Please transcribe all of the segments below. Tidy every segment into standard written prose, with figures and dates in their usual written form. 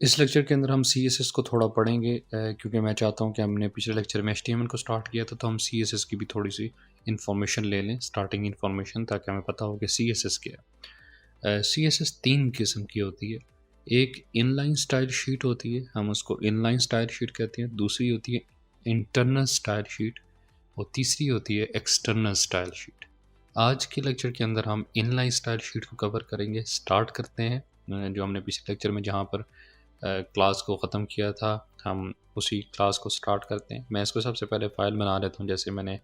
इस लेक्चर के अंदर हम CSS को थोड़ा पढ़ेंगे क्योंकि मैं चाहता हूँ कि हमने पिछले लेक्चर में HTML को स्टार्ट किया था, तो हम CSS की भी थोड़ी सी इन्फॉर्मेशन ले लें, स्टार्टिंग इन्फॉर्मेशन, ताकि हमें पता हो कि CSS क्या है। CSS तीन किस्म की होती है। एक इनलाइन स्टाइल शीट होती है, हम उसको इनलाइन स्टाइल शीट कहते हैं। दूसरी होती है इंटरनल स्टाइल शीट और तीसरी होती है एक्सटर्नल स्टाइल शीट। आज के लेक्चर के अंदर हम इनलाइन स्टाइल शीट को कवर करेंगे। स्टार्ट करते हैं जो हमने पिछले लेक्चर में जहाँ पर क्लास को ख़त्म किया था, हम उसी क्लास को स्टार्ट करते हैं। मैं इसको सबसे पहले फ़ाइल बना लेता हूँ। जैसे मैंने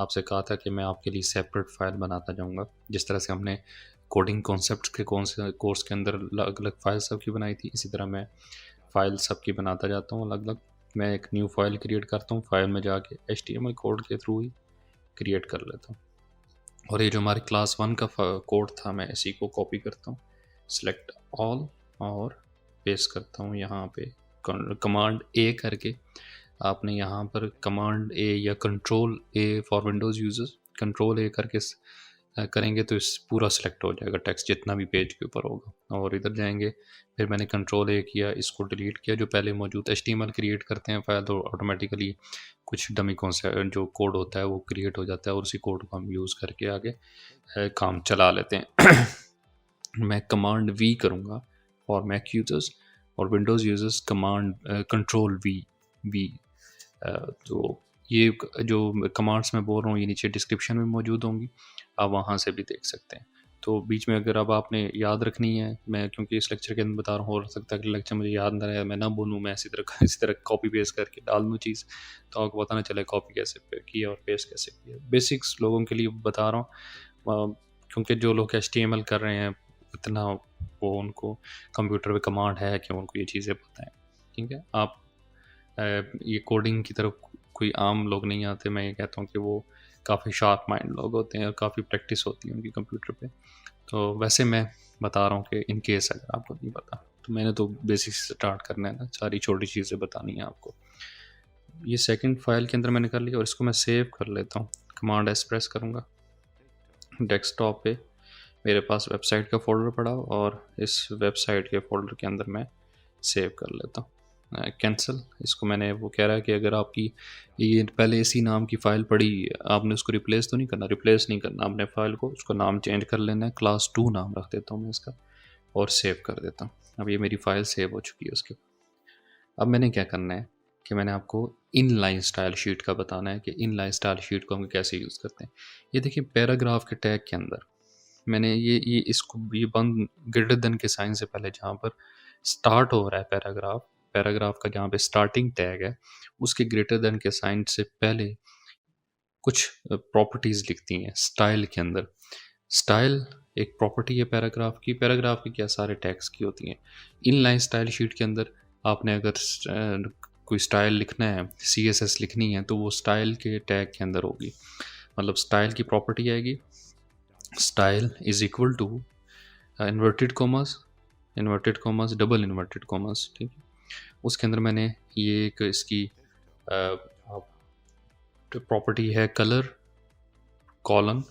आपसे कहा था कि मैं आपके लिए सेपरेट फ़ाइल बनाता जाऊँगा। जिस तरह से हमने कोडिंग कॉन्सेप्ट्स के कौन से कोर्स के अंदर अलग अलग फ़ाइल सबकी बनाई थी, इसी तरह मैं फ़ाइल सबकी बनाता जाता हूँ अलग अलग। मैं एक न्यू फ़ाइल क्रिएट करता हूँ, फ़ाइल में जाके HTML कोड के थ्रू ही क्रिएट कर लेता हूँ। और ये जो हमारे क्लास 1 का कोड था, मैं इसी को कॉपी करता हूँ, सेलेक्ट ऑल और पेस्ट करता हूँ यहाँ पे कमांड ए करके। आपने यहाँ पर कमांड ए या control A for Windows users, control ए करके करेंगे तो इस पूरा सेलेक्ट हो जाएगा टेक्स्ट जितना भी पेज के ऊपर होगा। और इधर जाएंगे, फिर मैंने कंट्रोल ए किया, इसको डिलीट किया। जो पहले मौजूद HTML क्रिएट करते हैं फाइल, तो ऑटोमेटिकली कुछ डमी कॉन्सेप्ट जो कोड होता है वो क्रिएट हो जाता है और उसी कोड को हम यूज़ करके आगे काम चला लेते हैं। मैं कमांड वी करूँगा फॉर मैक यूजर्स और Windows users command control we. तो ये जो कमांड्स मैं बोल रहा हूँ ये नीचे डिस्क्रिप्शन में मौजूद होंगी, आप वहाँ से भी देख सकते हैं। तो बीच में अगर अब आपने याद रखनी है, मैं क्योंकि इस लेक्चर के अंदर बता रहा हूँ, हो सकता है कि लेक्चर मुझे याद ना रहे, मैं ना बोलूँ, मैं इसी तरह कॉपी पेस्ट करके डाल दूँ चीज़, तो आपको पता ना चले कॉपी कैसे किया और पेस्ट कैसे किया। बेसिक्स लोगों के लिए बता रहा हूँ, क्योंकि जो लोग HTML कर रहे हैं इतना वो उनको कंप्यूटर पे कमांड है कि उनको ये चीज़ें पता है। ठीक है, आप ये कोडिंग की तरफ कोई आम लोग नहीं आते। मैं ये कहता हूँ कि वो काफ़ी शार्प माइंड लोग होते हैं और काफ़ी प्रैक्टिस होती है उनकी कंप्यूटर पे। तो वैसे मैं बता रहा हूँ कि इन केस अगर आपको नहीं पता, तो मैंने तो बेसिक से स्टार्ट करना है ना, सारी छोटी चीज़ें बतानी है आपको। ये सेकंड फाइल के अंदर मैंने कर लिया और इसको मैं सेव कर लेता हूँ। कमांड एस प्रेस करूँगा, डेस्कटॉप पे मेरे पास वेबसाइट का फ़ोल्डर पड़ा और इस वेबसाइट के फ़ोल्डर के अंदर मैं सेव कर लेता हूँ। कैंसिल, इसको मैंने, वो कह रहा है कि अगर आपकी ये पहले इसी नाम की फ़ाइल पड़ी, आपने उसको रिप्लेस तो नहीं करना, रिप्लेस नहीं करना आपने फ़ाइल को, उसको नाम चेंज कर लेना है, क्लास 2 नाम रख देता हूँ मैं इसका और सेव कर देता हूँ। अब ये मेरी फ़ाइल सेव हो चुकी है उसके बाद। अब मैंने क्या करना है कि मैंने आपको इनलाइन स्टाइल शीट का बताना है कि इनलाइन स्टाइल शीट को हम कैसे यूज़ करते हैं। ये देखिए पैराग्राफ के टैग के अंदर मैंने ये इसको ये बंद ग्रेटर देन के साइन से पहले जहाँ पर स्टार्ट हो रहा है पैराग्राफ, पैराग्राफ का जहाँ पे स्टार्टिंग टैग है, उसके ग्रेटर देन के साइन से पहले कुछ प्रॉपर्टीज़ लिखती हैं स्टाइल के अंदर। स्टाइल एक प्रॉपर्टी है पैराग्राफ की। पैराग्राफ की क्या सारे टैग्स की होती हैं। इनलाइन स्टाइल शीट के अंदर आपने अगर कोई स्टाइल लिखना है, CSS लिखनी है, तो वो स्टाइल के टैग के अंदर होगी। मतलब स्टाइल की प्रॉपर्टी आएगी, style is equal to inverted commas double inverted commas. ठीक है, उसके अंदर मैंने ये एक इसकी प्रॉपर्टी है कलर कॉलम।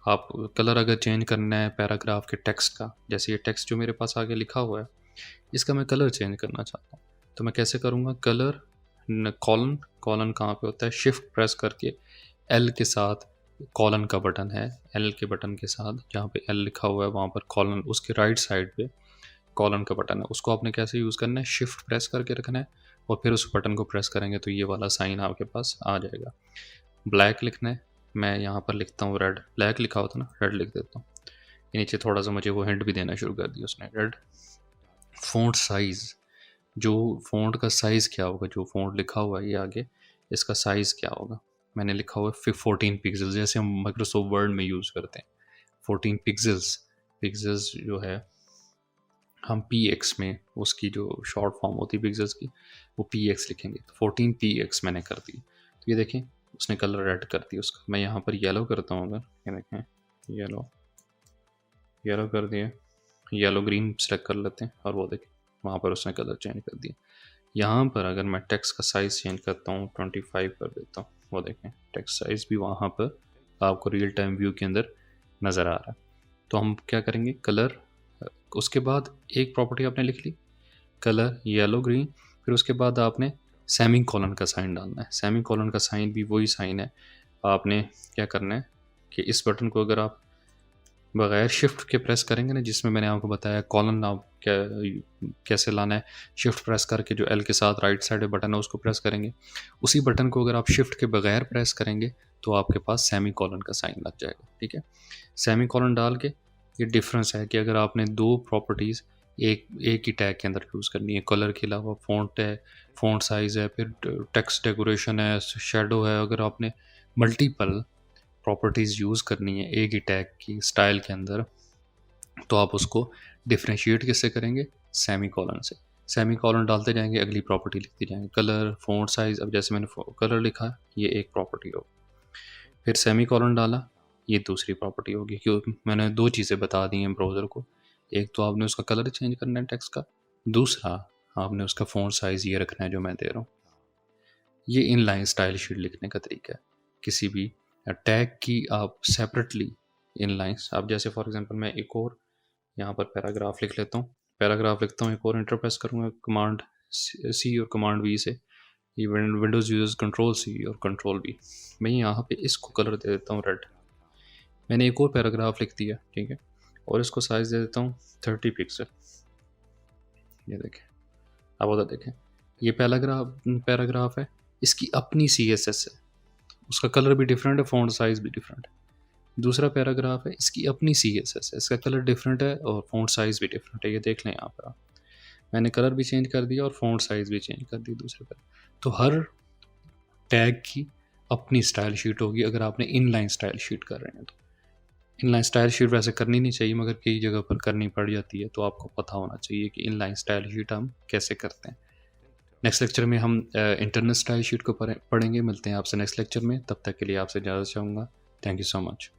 आप कलर अगर चेंज करना है पैराग्राफ के टेक्स्ट का, जैसे ये टेक्स्ट जो मेरे पास आगे लिखा हुआ है, इसका मैं कलर चेंज करना चाहता हूँ, तो मैं कैसे करूँगा, कलर कॉलन, कॉलन कहाँ पे होता है, शिफ्ट प्रेस करके एल के साथ कॉलन का बटन है, एल के बटन के साथ जहाँ पे एल लिखा हुआ है वहाँ पर कॉलन, उसके राइट साइड पे कॉलन का बटन है। उसको आपने कैसे यूज़ करना है, शिफ्ट प्रेस करके रखना है और फिर उस बटन को प्रेस करेंगे तो ये वाला साइन आपके पास आ जाएगा। ब्लैक लिखना है, मैं यहाँ पर लिखता हूँ रेड, ब्लैक लिखा होता ना, रेड लिख देता हूँ। ये नीचे थोड़ा सा मुझे वो हिंट भी देना शुरू कर दिया उसने, रेड। फ़ॉन्ट साइज़, जो फ़ॉन्ट का साइज़ क्या होगा, जो फ़ॉन्ट लिखा हुआ है ये आगे, इसका साइज़ क्या होगा। मैंने लिखा हुआ है 14 पिक्सल, जैसे हम माइक्रोसॉफ्ट वर्ड में यूज़ करते हैं 14 पिक्सल्स। पिक्सल्स जो है हम px में, उसकी जो शॉर्ट फॉर्म होती है पिक्सल्स की, वो px लिखेंगे, तो 14 px मैंने कर दी। तो ये देखें उसने कलर रेड कर दिया उसका। मैं यहाँ पर येलो करता हूँ, अगर ये देखें येलो, येलो कर दिया, येलो ग्रीन सेलेक्ट कर लेते हैं और वो देखें वहाँ पर उसने कलर चेंज कर दिया। यहाँ पर अगर मैं टेक्स्ट का साइज़ चेंज करता हूँ 25 कर देता हूँ, वो देखें टेक्स्ट साइज़ भी वहाँ पर आपको रियल टाइम व्यू के अंदर नज़र आ रहा है। तो हम क्या करेंगे, कलर, उसके बाद एक प्रॉपर्टी आपने लिख ली, कलर येलो ग्रीन, फिर उसके बाद आपने सेमी कॉलन का साइन डालना है। सेमी कॉलन का साइन भी वही साइन है। आपने क्या करना है कि इस बटन को अगर आप बगैर शिफ्ट के प्रेस करेंगे ना, जिसमें मैंने आपको बताया कॉलन आप कैसे लाना है, शिफ्ट प्रेस करके जो एल के साथ राइट साइड बटन है उसको प्रेस करेंगे, उसी बटन को अगर आप शिफ्ट के बगैर प्रेस करेंगे तो आपके पास सेमी कॉलन का साइन लग जाएगा। ठीक है, सेमी कॉलन डाल के ये डिफरेंस है कि अगर आपने दो प्रॉपर्टीज़ एक ही टैग के अंदर यूज़ करनी है, कलर के अलावा फ़ॉन्ट है, फ़ॉन्ट साइज़ है, फिर टेक्स्ट डेकोरेशन है, शेडो है, अगर आपने मल्टीपल प्रॉपर्टीज़ यूज़ करनी है एक ही टैग की स्टाइल के अंदर, तो आप उसको डिफ्रेंशिएट किससे करेंगे? सेमी कॉलन से। सेमी कॉलन डालते जाएंगे, अगली प्रॉपर्टी लिखते जाएंगे, कलर, फ़ॉन्ट साइज़। अब जैसे मैंने कलर लिखा, ये एक प्रॉपर्टी होगी, फिर सेमी कॉलन डाला, ये दूसरी प्रॉपर्टी होगी। क्योंकि मैंने दो चीज़ें बता दी हैं ब्राउज़र को, एक तो आपने उसका कलर चेंज करना है टेक्स्ट का, दूसरा आपने उसका फ़ॉन्ट साइज़ ये रखना है जो मैं दे रहा हूँ। ये इनलाइन स्टाइल शीट लिखने का तरीका है। किसी भी टैग की आप सेपरेटली इनलाइंस, आप जैसे फॉर एग्जांपल मैं एक और यहाँ पर पैराग्राफ लिख लेता हूँ, पैराग्राफ लिखता हूँ, एक और इंटर प्रेस करूँगा कमांड सी और कमांड वी से, ये विंडोज़ यूज़र्स कंट्रोल सी और कंट्रोल वी। मैं यहाँ पे इसको कलर दे देता हूँ रेड। मैंने एक और पैराग्राफ लिख दिया, ठीक है, और इसको साइज़ दे देता हूँ 30 पिक्सल। ये देखें, अब उधर देखें, ये पैराग्राफ है, इसकी अपनी CSS है, उसका कलर भी डिफरेंट है, फ़ॉन्ट साइज़ भी डिफरेंट है। दूसरा पैराग्राफ है, इसकी अपनी CSS है, इसका कलर डिफरेंट है और फ़ॉन्ट साइज़ भी डिफरेंट है। ये देख लें यहाँ पर आप, मैंने कलर भी चेंज कर दिया और फ़ॉन्ट साइज़ भी चेंज कर दी दूसरे पर। तो हर टैग की अपनी स्टाइल शीट होगी अगर आपने इनलाइन स्टाइल शीट कर रहे हैं तो। इनलाइन स्टाइल शीट वैसे करनी नहीं चाहिए, मगर कई जगह पर करनी पड़ जाती है, तो आपको पता होना चाहिए कि इनलाइन स्टाइल शीट हम कैसे करते हैं। नेक्स्ट लेक्चर में हम इंटरनल स्टाइल शीट को पढ़ेंगे। मिलते हैं आपसे नेक्स्ट लेक्चर में, तब तक के लिए आपसे इजाज़त चाहूँगा। Thank you so much.